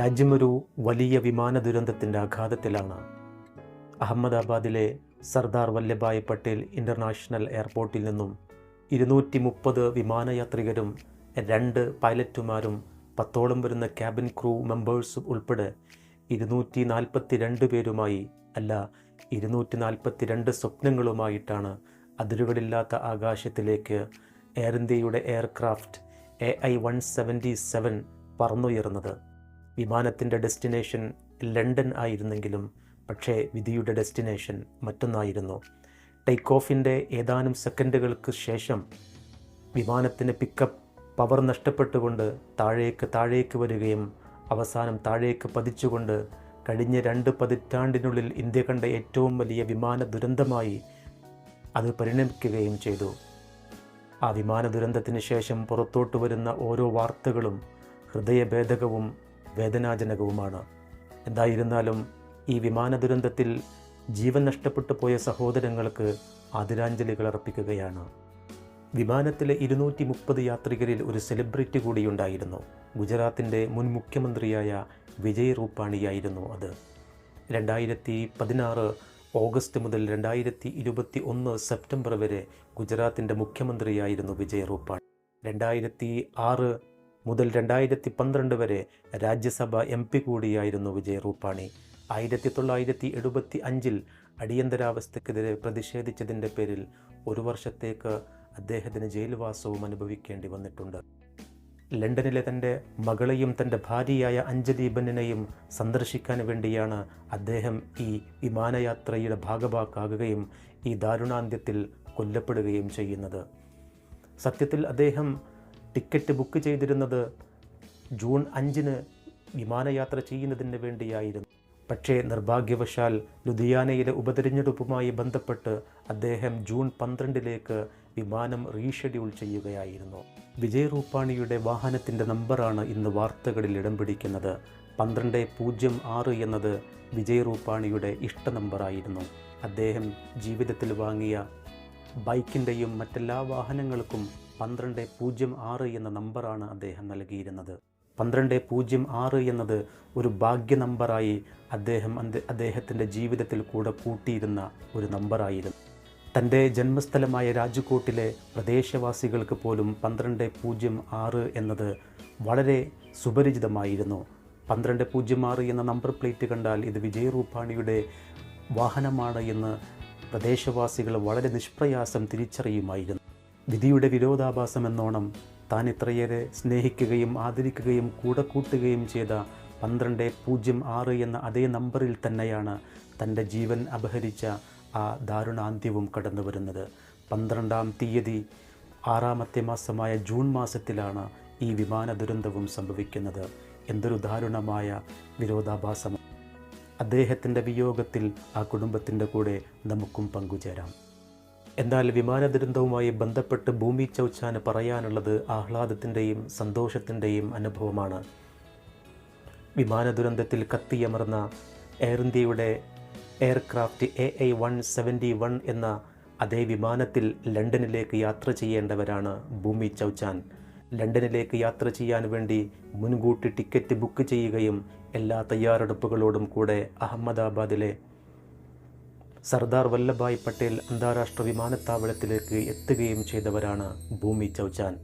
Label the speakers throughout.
Speaker 1: രാജ്യമൊരു വലിയ വിമാന ദുരന്തത്തിൻ്റെ ആഘാതത്തിലാണ്. അഹമ്മദാബാദിലെ സർദാർ വല്ലഭായ് പട്ടേൽ ഇൻ്റർനാഷണൽ എയർപോർട്ടിൽ നിന്നും 230 വിമാനയാത്രികരും 2 പൈലറ്റുമാരും 10ഓളം വരുന്ന ക്യാബിൻ ക്രൂ മെമ്പേഴ്സും ഉൾപ്പെടെ 242 പേരുമായി, അല്ല 242 സ്വപ്നങ്ങളുമായിട്ടാണ് അതിരുകളില്ലാത്ത ആകാശത്തിലേക്ക് എയർ ഇന്ത്യയുടെ എയർക്രാഫ്റ്റ് AI-177 പറന്നുയർന്നത്. വിമാനത്തിൻ്റെ ഡെസ്റ്റിനേഷൻ ലണ്ടൻ ആയിരുന്നെങ്കിലും പക്ഷേ വിധിയുടെ ഡെസ്റ്റിനേഷൻ മറ്റൊന്നായിരുന്നു. ടേക്ക് ഓഫിൻ്റെ ഏതാനും സെക്കൻഡുകൾക്ക് ശേഷം വിമാനത്തിന് പിക്കപ്പ് പവർ നഷ്ടപ്പെട്ടുകൊണ്ട് താഴേക്ക് വരികയും അവസാനം താഴേക്ക് പതിച്ചുകൊണ്ട് കഴിഞ്ഞ 2 പതിറ്റാണ്ടിനുള്ളിൽ ഇന്ത്യ കണ്ട ഏറ്റവും വലിയ വിമാന ദുരന്തമായി അത് പരിണമിക്കുകയും ചെയ്തു. ആ വിമാന ദുരന്തത്തിന് ശേഷം പുറത്തോട്ട് വരുന്ന ഓരോ വാർത്തകളും ഹൃദയഭേദകവും വേദനാജനകവുമാണ്. എന്തായിരുന്നാലും ഈ വിമാന ദുരന്തത്തിൽ ജീവൻ നഷ്ടപ്പെട്ടു പോയ സഹോദരങ്ങൾക്ക് ആദരാഞ്ജലികൾ അർപ്പിക്കുകയാണ്. വിമാനത്തിലെ 230 യാത്രികരിൽ ഒരു സെലിബ്രിറ്റി കൂടിയുണ്ടായിരുന്നു. ഗുജറാത്തിൻ്റെ മുൻ മുഖ്യമന്ത്രിയായ വിജയ് റൂപാണിയായിരുന്നു അത്. 2016 ഓഗസ്റ്റ് മുതൽ 2021 സെപ്റ്റംബർ വരെ ഗുജറാത്തിൻ്റെ മുഖ്യമന്ത്രിയായിരുന്നു വിജയ് റൂപാണി. 2006 മുതൽ 2012 വരെ രാജ്യസഭ MP കൂടിയായിരുന്നു വിജയ് റൂപാണി. 1975 അടിയന്തരാവസ്ഥക്കെതിരെ പ്രതിഷേധിച്ചതിൻ്റെ പേരിൽ 1 വർഷത്തേക്ക് അദ്ദേഹത്തിന് ജയിൽവാസവും അനുഭവിക്കേണ്ടി വന്നിട്ടുണ്ട്. ലണ്ടനിലെ തൻ്റെ മകളെയും തൻ്റെ ഭാര്യയായ അഞ്ജലി ബെന്നിനെയും സന്ദർശിക്കാൻ വേണ്ടിയാണ് അദ്ദേഹം ഈ വിമാനയാത്രയുടെ ഭാഗമാകുകയും ഈ ദാരുണാന്ത്യത്തിൽ കൊല്ലപ്പെടുകയും ചെയ്യുന്നത്. സത്യത്തിൽ അദ്ദേഹം ടിക്കറ്റ് ബുക്ക് ചെയ്തിരുന്നത് ജൂൺ 5 വിമാനയാത്ര ചെയ്യുന്നതിന് വേണ്ടിയായിരുന്നു. പക്ഷേ നിർഭാഗ്യവശാൽ ലുധിയാനയിലെ ഉപതെരഞ്ഞെടുപ്പുമായി ബന്ധപ്പെട്ട് അദ്ദേഹം ജൂൺ 12 വിമാനം റീഷെഡ്യൂൾ ചെയ്യുകയായിരുന്നു. വിജയ് റൂപാണിയുടെ വാഹനത്തിൻ്റെ നമ്പറാണ് ഇന്ന് വാർത്തകളിൽ ഇടം പിടിക്കുന്നത്. 1206 എന്നത് വിജയ് റൂപാണിയുടെ ഇഷ്ട നമ്പറായിരുന്നു. അദ്ദേഹം ജീവിതത്തിൽ വാങ്ങിയ ബൈക്കിൻ്റെയും മറ്റെല്ലാ വാഹനങ്ങൾക്കും 1206 എന്ന നമ്പറാണ് അദ്ദേഹം നൽകിയിരുന്നത്. 1206 എന്നത് ഒരു ഭാഗ്യ നമ്പറായി അദ്ദേഹത്തിൻ്റെ ജീവിതത്തിൽ കൂടെ കൂട്ടിയിരുന്ന ഒരു നമ്പറായിരുന്നു. തൻ്റെ ജന്മസ്ഥലമായ രാജ്കോട്ടിലെ പ്രദേശവാസികൾക്ക് പോലും 1206 എന്നത് വളരെ സുപരിചിതമായിരുന്നു. 1206 എന്ന നമ്പർ പ്ലേറ്റ് കണ്ടാൽ ഇത് വിജയ് റൂപാണിയുടെ വാഹനമാണ് എന്ന് പ്രദേശവാസികൾ വളരെ നിഷ്പ്രയാസം തിരിച്ചറിയുമായിരുന്നു. വിധിയുടെ വിരോധാഭാസം എന്നോണം താൻ ഇത്രയേറെ സ്നേഹിക്കുകയും ആദരിക്കുകയും കൂടെ കൂട്ടുകയും ചെയ്ത 1206 എന്ന അതേ നമ്പറിൽ തന്നെയാണ് തൻ്റെ ജീവൻ അപഹരിച്ച ആ ദാരുണാന്ത്യവും കടന്നു വരുന്നത്. 12-ാം തീയതി 6-ാമത്തെ മാസമായ ജൂൺ മാസത്തിലാണ് ഈ വിമാന ദുരന്തവും സംഭവിക്കുന്നത്. എന്തൊരു ദാരുണമായ വിരോധാഭാസം! അദ്ദേഹത്തിൻ്റെ വിയോഗത്തിൽ ആ കുടുംബത്തിൻ്റെ കൂടെ നമുക്കും പങ്കുചേരാം. എന്നാൽ വിമാന ദുരന്തവുമായി ബന്ധപ്പെട്ട് ഭൂമി ചൗച്ചാന് പറയാനുള്ളത് ആഹ്ലാദത്തിൻ്റെയും സന്തോഷത്തിൻ്റെയും അനുഭവമാണ്. വിമാന ദുരന്തത്തിൽ കത്തിയമർന്ന എയർ ഇന്ത്യയുടെ എയർക്രാഫ്റ്റ് AI-171 എന്ന അതേ വിമാനത്തിൽ ലണ്ടനിലേക്ക് യാത്ര ചെയ്യേണ്ടവരാണ് ഭൂമി ചൗച്ചാൻ. ലണ്ടനിലേക്ക് യാത്ര ചെയ്യാൻ വേണ്ടി മുൻകൂട്ടി ടിക്കറ്റ് ബുക്ക് ചെയ്യുകയും എല്ലാ തയ്യാറെടുപ്പുകളോടും കൂടെ അഹമ്മദാബാദിലെ സർദാർ വല്ലഭായ് പട്ടേൽ അന്താരാഷ്ട്ര വിമാനത്താവളത്തിലേക്ക് എത്തുകയും ചെയ്തവരാണ് ഭൂമി ചൗച്ചാൻ.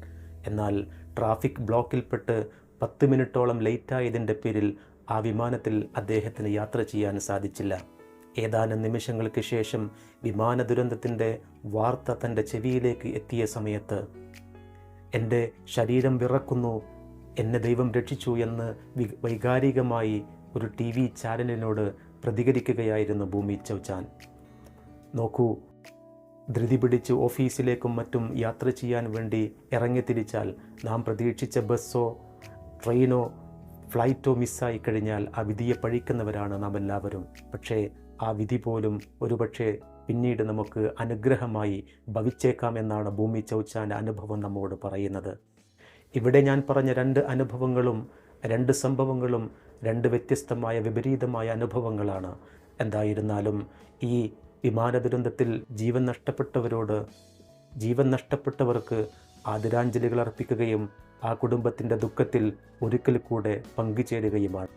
Speaker 1: എന്നാൽ ട്രാഫിക് ബ്ലോക്കിൽപ്പെട്ട് 10 മിനിറ്റോളം ലേറ്റായതിൻ്റെ പേരിൽ ആ വിമാനത്തിൽ അദ്ദേഹത്തിന് യാത്ര ചെയ്യാൻ സാധിച്ചില്ല. ഏതാനും നിമിഷങ്ങൾക്ക് ശേഷം വിമാന ദുരന്തത്തിൻ്റെ വാർത്ത തൻ്റെ ചെവിയിലേക്ക് എത്തിയ സമയത്ത് എൻ്റെ ശരീരം വിറക്കുന്നു, എന്നെ ദൈവം രക്ഷിച്ചു എന്ന് വൈകാരികമായി ഒരു TV ചാനലിനോട് പ്രതികരിക്കുകയായിരുന്നു ഭൂമി ചൗച്ചാൻ. നോക്കൂ, ധൃതി പിടിച്ച് ഓഫീസിലേക്കും മറ്റും യാത്ര ചെയ്യാൻ വേണ്ടി ഇറങ്ങിത്തിരിച്ചാൽ നാം പ്രതീക്ഷിച്ച ബസ്സോ ട്രെയിനോ ഫ്ലൈറ്റോ മിസ്സായി കഴിഞ്ഞാൽ ആ വിധിയെ പഴിക്കുന്നവരാണ് നാം എല്ലാവരും. പക്ഷേ ആ വിധി പോലും ഒരുപക്ഷെ പിന്നീട് നമുക്ക് അനുഗ്രഹമായി ഭവിച്ചേക്കാമെന്നാണ് ഭൂമി ചൗച്ചാൻ്റെ അനുഭവം നമ്മോട് പറയുന്നത്. ഇവിടെ ഞാൻ പറഞ്ഞ 2 അനുഭവങ്ങളും 2 സംഭവങ്ങളും 2 വ്യത്യസ്തമായ വിപരീതമായ അനുഭവങ്ങളാണ്. എന്തായിരുന്നാലും ഈ വിമാന ദുരന്തത്തിൽ ജീവൻ നഷ്ടപ്പെട്ടവർക്ക് ആദരാഞ്ജലികൾ അർപ്പിക്കുകയും ആ കുടുംബത്തിൻ്റെ ദുഃഖത്തിൽ ഒരിക്കൽ കൂടെ പങ്കുചേരുകയുമാണ്.